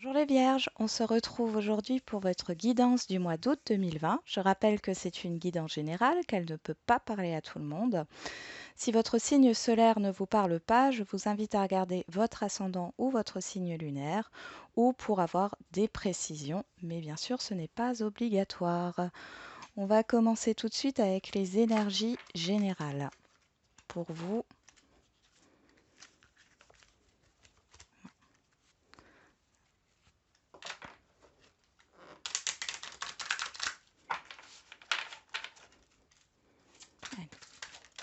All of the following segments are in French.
Bonjour les Vierges, on se retrouve aujourd'hui pour votre guidance du mois d'août 2020. Je rappelle que c'est une guidance générale, qu'elle ne peut pas parler à tout le monde. Si votre signe solaire ne vous parle pas, je vous invite à regarder votre ascendant ou votre signe lunaire ou pour avoir des précisions, mais bien sûr ce n'est pas obligatoire. On va commencer tout de suite avec les énergies générales. Pour vous,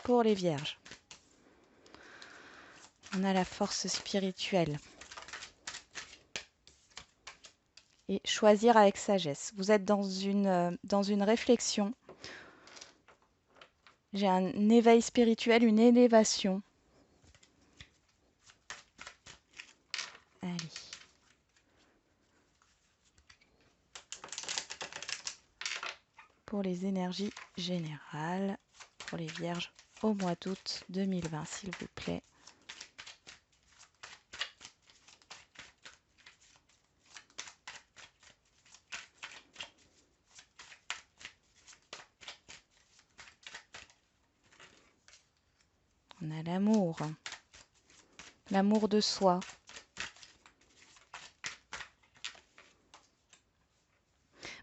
pour les Vierges, on a la force spirituelle. Et choisir avec sagesse. Vous êtes dans une réflexion. J'ai un éveil spirituel, une élévation. Allez. Pour les énergies générales, pour les Vierges au mois d'août 2020, s'il vous plaît. On a l'amour, l'amour de soi.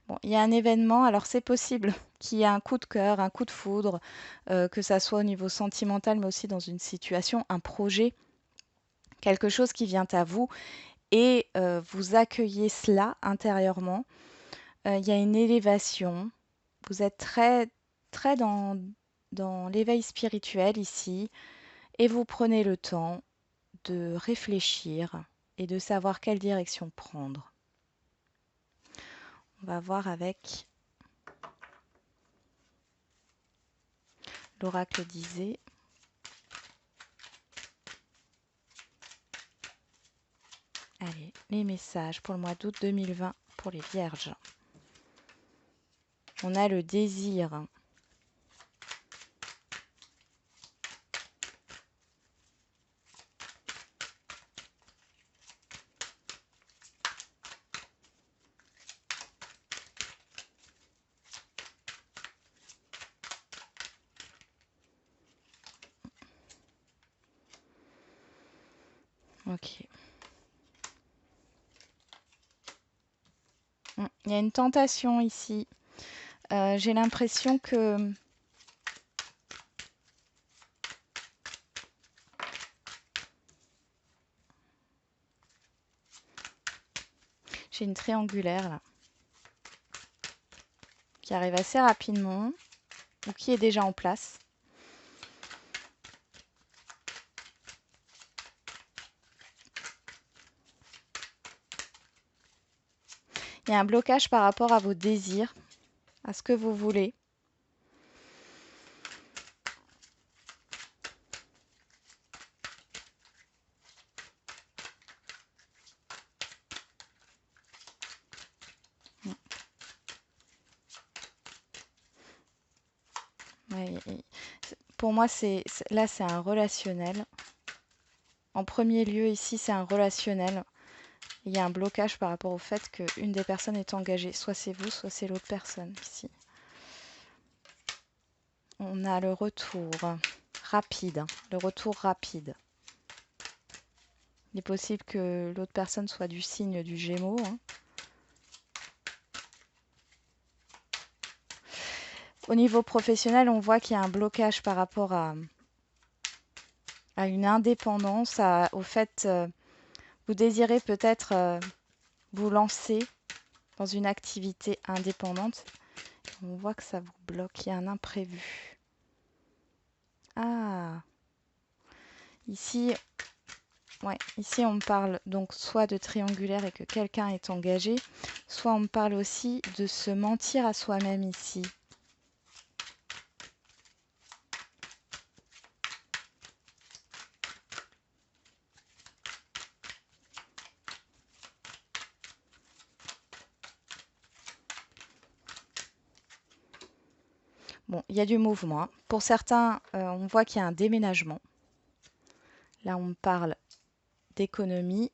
Bon, il y a un événement, alors c'est possible qu'il y ait un coup de cœur, un coup de foudre, que ça soit au niveau sentimental, mais aussi dans une situation, un projet, quelque chose qui vient à vous et vous accueillez cela intérieurement. Il y a une élévation. Vous êtes très, très dans l'éveil spirituel ici et vous prenez le temps de réfléchir et de savoir quelle direction prendre. On va voir avec l'oracle disait. Allez, les messages pour le mois d'août 2020 pour les Vierges. On a le désir. Ok. Il y a une tentation ici. J'ai l'impression que j'ai une triangulaire là qui arrive assez rapidement ou qui est déjà en place. Il y a un blocage par rapport à vos désirs, à ce que vous voulez. Ouais, pour moi, là, c'est un relationnel. En premier lieu, ici, c'est un relationnel. Il y a un blocage par rapport au fait qu'une des personnes est engagée. Soit c'est vous, soit c'est l'autre personne ici. On a le retour rapide, le retour rapide. Il est possible que l'autre personne soit du signe du Gémeaux. Au niveau professionnel, on voit qu'il y a un blocage par rapport à une indépendance, au fait, vous désirez peut-être vous lancer dans une activité indépendante. On voit que ça vous bloque, il y a un imprévu. Ah, ici, ouais, ici on me parle donc soit de triangulaire et que quelqu'un est engagé, soit on me parle aussi de se mentir à soi-même ici. Bon, il y a du mouvement. Pour certains, on voit qu'il y a un déménagement. Là, on me parle d'économie.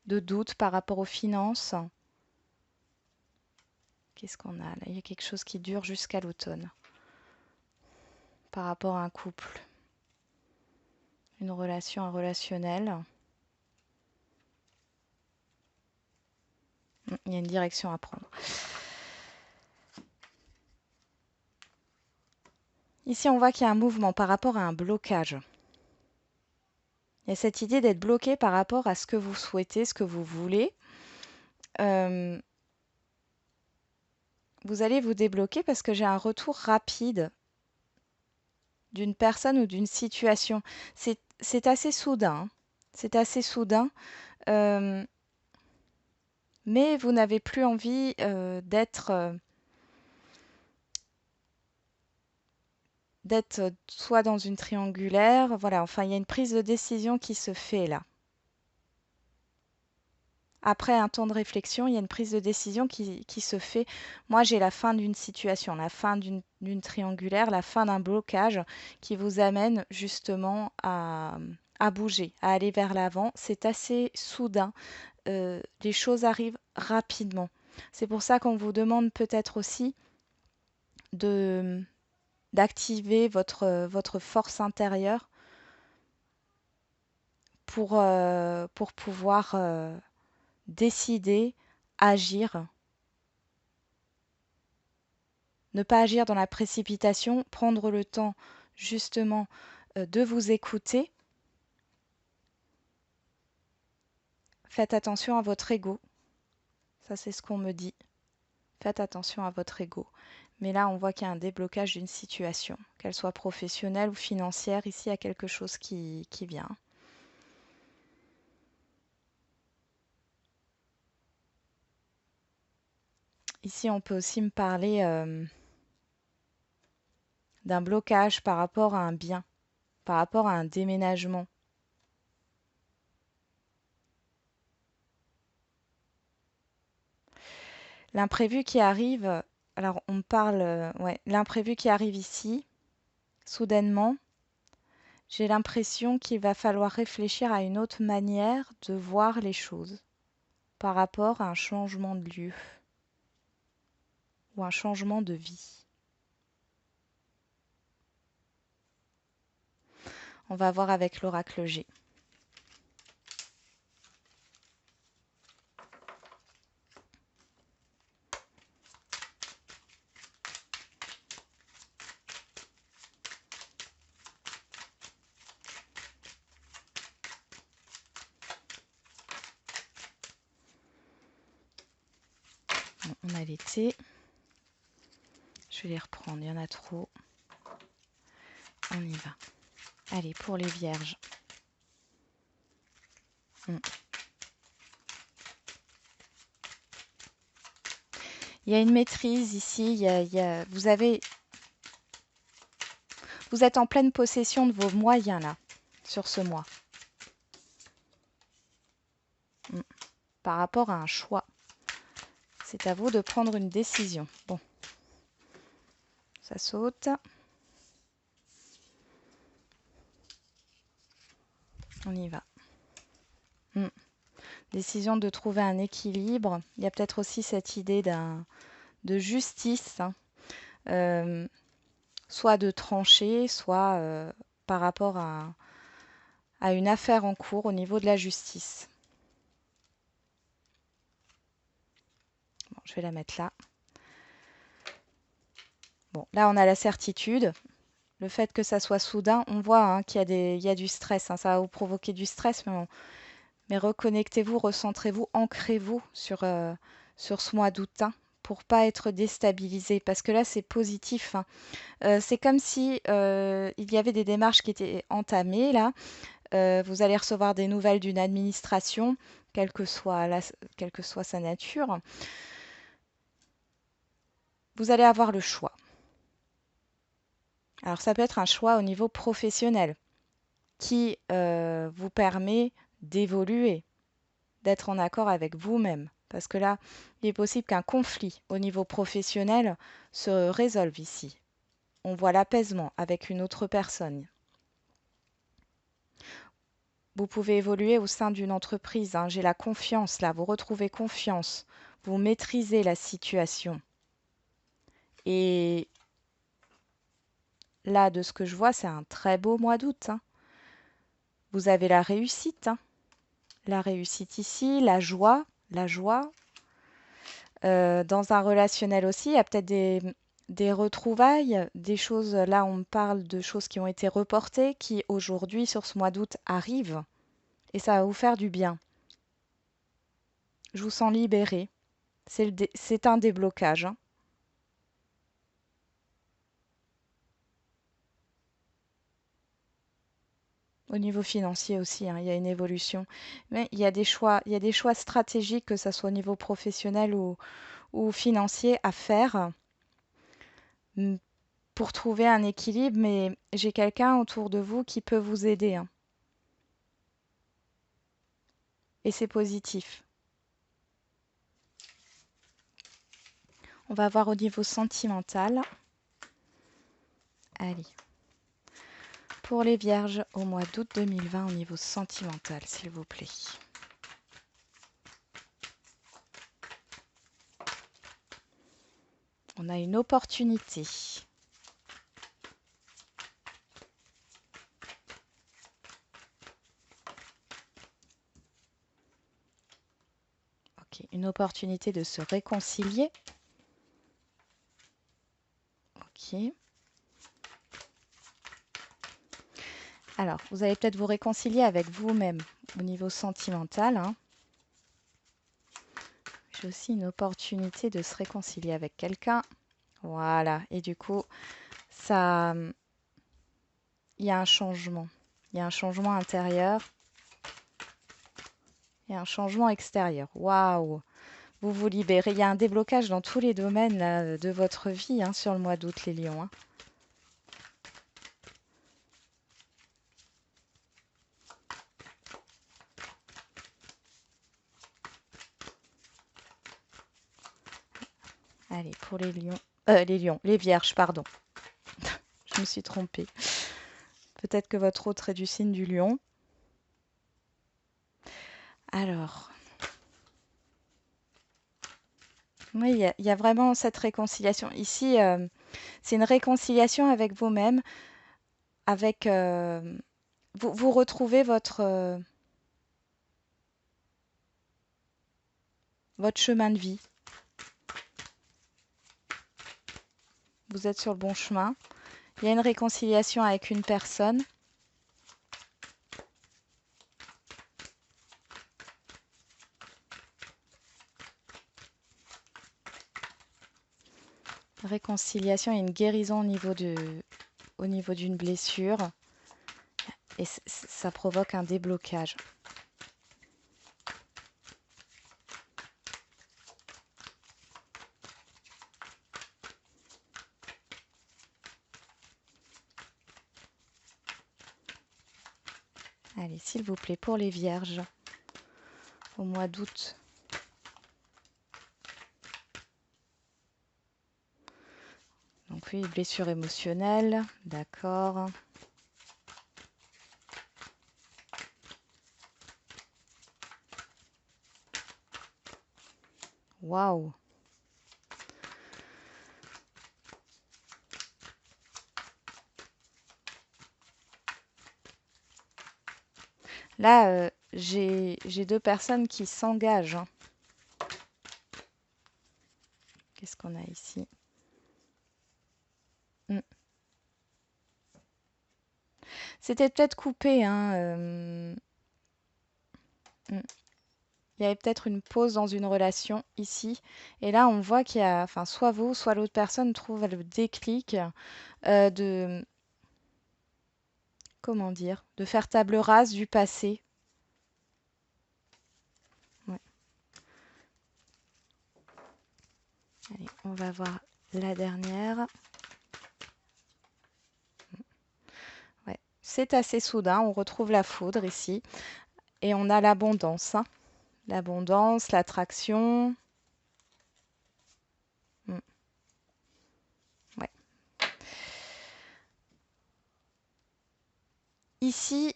de doute par rapport aux finances. Qu'est-ce qu'on a là? Il y a quelque chose qui dure jusqu'à l'automne par rapport à un couple, une relation, un relationnel. Il y a une direction à prendre. Ici, on voit qu'il y a un mouvement par rapport à un blocage. Il y a cette idée d'être bloqué par rapport à ce que vous souhaitez, ce que vous voulez. Vous allez vous débloquer parce que j'ai un retour rapide d'une personne ou d'une situation. C'est assez soudain. C'est assez soudain. Euh, mais vous n'avez plus envie d'être soit dans une triangulaire. Voilà, enfin, il y a une prise de décision qui se fait là. Après un temps de réflexion, il y a une prise de décision qui se fait. Moi, j'ai la fin d'une situation, la fin d'une triangulaire, la fin d'un blocage qui vous amène justement à bouger, à aller vers l'avant. C'est assez soudain. Les choses arrivent rapidement. C'est pour ça qu'on vous demande peut-être aussi de d'activer votre force intérieure pour pouvoir décider, agir. Ne pas agir dans la précipitation, prendre le temps justement de vous écouter. Faites attention à votre ego. Ça, c'est ce qu'on me dit. Faites attention à votre ego. Mais là, on voit qu'il y a un déblocage d'une situation, qu'elle soit professionnelle ou financière. Ici, il y a quelque chose qui vient. Ici, on peut aussi me parler d'un blocage par rapport à un bien, par rapport à un déménagement. L'imprévu qui arrive, alors on parle, ouais, l'imprévu qui arrive ici, soudainement, j'ai l'impression qu'il va falloir réfléchir à une autre manière de voir les choses par rapport à un changement de lieu ou un changement de vie. On va voir avec l'oracle G. Bon, on a l'été. Je vais les reprendre, il y en a trop. On y va. Allez, pour les vierges. Il y a une maîtrise ici. Vous êtes en pleine possession de vos moyens là, sur ce mois. Par rapport à un choix. C'est à vous de prendre une décision. Bon, ça saute. On y va. Décision de trouver un équilibre. Il y a peut-être aussi cette idée de justice, hein. Soit de trancher, soit par rapport à une affaire en cours au niveau de la justice. Bon, je vais la mettre là. Bon, là on a la certitude. Le fait que ça soit soudain, on voit hein, qu'il y a du stress. Hein. Ça va vous provoquer du stress, mais reconnectez-vous, recentrez-vous, ancrez-vous sur ce mois d'août hein, pour pas être déstabilisé. Parce que là, c'est positif. Hein. C'est comme si il y avait des démarches qui étaient entamées là. Vous allez recevoir des nouvelles d'une administration, quelle que soit sa nature. Vous allez avoir le choix. Alors ça peut être un choix au niveau professionnel qui vous permet d'évoluer, d'être en accord avec vous-même. Parce que là, il est possible qu'un conflit au niveau professionnel se résolve ici. On voit l'apaisement avec une autre personne. Vous pouvez évoluer au sein d'une entreprise, hein. J'ai la confiance là, vous retrouvez confiance, vous maîtrisez la situation. Et là, de ce que je vois, c'est un très beau mois d'août, hein. Vous avez la réussite, hein. La réussite ici, la joie, la joie. Dans un relationnel aussi, il y a peut-être des retrouvailles, des choses, là on parle de choses qui ont été reportées, qui aujourd'hui, sur ce mois d'août, arrivent. Et ça va vous faire du bien. Je vous sens libéré. C'est un déblocage, hein. Au niveau financier aussi, hein, il y a une évolution. Mais il y a des choix stratégiques, que ce soit au niveau professionnel ou financier, à faire mm, pour trouver un équilibre. Mais j'ai quelqu'un autour de vous qui peut vous aider, hein, et c'est positif. On va voir au niveau sentimental. Allez, pour les vierges au mois d'août 2020 au niveau sentimental, s'il vous plaît. On a une opportunité. Ok, une opportunité de se réconcilier. Ok. Alors, vous allez peut-être vous réconcilier avec vous-même au niveau sentimental, hein. J'ai aussi une opportunité de se réconcilier avec quelqu'un. Voilà. Et du coup, ça, il y a un changement. Il y a un changement intérieur et un changement extérieur. Waouh! Vous vous libérez. Il y a un déblocage dans tous les domaines là, de votre vie, hein, sur le mois d'août, les lions, hein. Allez, pour les vierges, pardon. Je me suis trompée. Peut-être que votre autre est du signe du lion. Alors, oui, il y a vraiment cette réconciliation. Ici, c'est une réconciliation avec vous-même, avec vous retrouvez votre chemin de vie. Vous êtes sur le bon chemin. Il y a une réconciliation avec une personne. Réconciliation et une guérison au niveau d'une blessure. Et ça provoque un déblocage. Allez, s'il vous plaît, pour les vierges, au mois d'août. Donc oui, blessure émotionnelle, d'accord. Waouh! Là, j'ai deux personnes qui s'engagent, hein. Qu'est-ce qu'on a ici? Hmm. C'était peut-être coupé, hein. Hmm. Il y avait peut-être une pause dans une relation ici. Et là, on voit qu'il y a, enfin, soit vous, soit l'autre personne trouve le déclic de, comment dire, de faire table rase du passé. Ouais. Allez, on va voir la dernière. Ouais. C'est assez soudain, on retrouve la foudre ici. Et on a l'abondance, hein. L'abondance, l'attraction. Hmm. Ouais. Ici,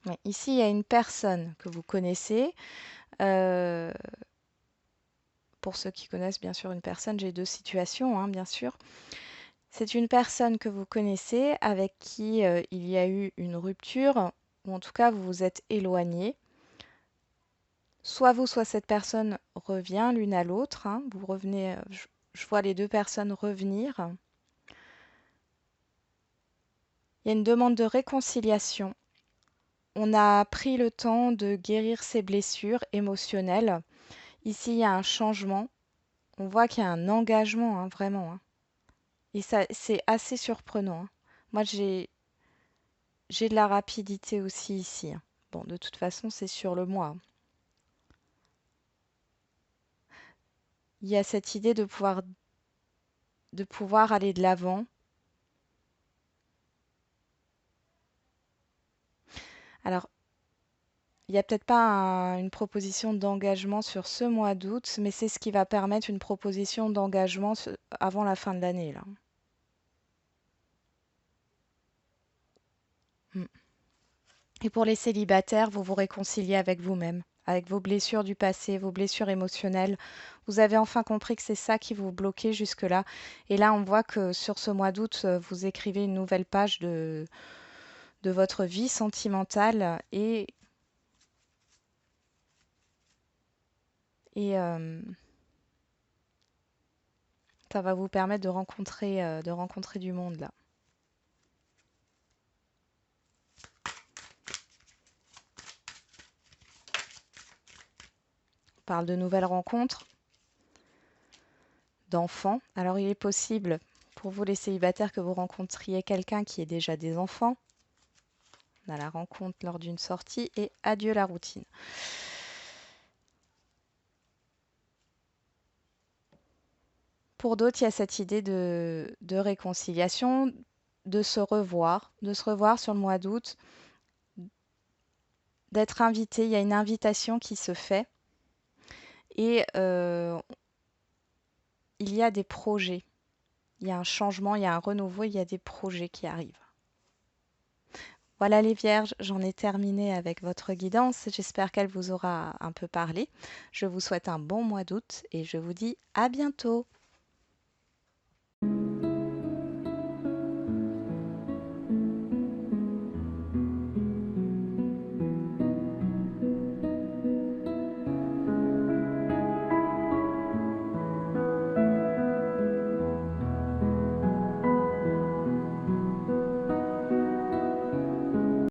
Ouais, ici, il y a une personne que vous connaissez. Euh, pour ceux qui connaissent bien sûr une personne, j'ai deux situations, hein, bien sûr. C'est une personne que vous connaissez avec qui il y a eu une rupture, ou en tout cas vous vous êtes éloigné. Soit vous, soit cette personne revient l'une à l'autre, hein. Vous revenez, je vois les deux personnes revenir. Il y a une demande de réconciliation. On a pris le temps de guérir ses blessures émotionnelles. Ici, il y a un changement. On voit qu'il y a un engagement, hein, vraiment, hein. Et ça, c'est assez surprenant, hein. Moi, j'ai de la rapidité aussi ici, hein. Bon, de toute façon, c'est sur le mois, hein. Il y a cette idée de pouvoir aller de l'avant. Alors, il n'y a peut-être pas une proposition d'engagement sur ce mois d'août, mais c'est ce qui va permettre une proposition d'engagement avant la fin de l'année, là. Mm. Et pour les célibataires, vous vous réconciliez avec vous-même, avec vos blessures du passé, vos blessures émotionnelles. Vous avez enfin compris que c'est ça qui vous bloquait jusque-là. Et là, on voit que sur ce mois d'août, vous écrivez une nouvelle page de votre vie sentimentale et ça va vous permettre de rencontrer du monde là. On parle de nouvelles rencontres, d'enfants. Alors il est possible pour vous les célibataires que vous rencontriez quelqu'un qui ait déjà des enfants. On a la rencontre lors d'une sortie et adieu la routine. Pour d'autres, il y a cette idée de réconciliation, de se revoir sur le mois d'août, d'être invité. Il y a une invitation qui se fait et il y a des projets. Il y a un changement, il y a un renouveau, il y a des projets qui arrivent. Voilà les vierges, j'en ai terminé avec votre guidance. J'espère qu'elle vous aura un peu parlé. Je vous souhaite un bon mois d'août et je vous dis à bientôt.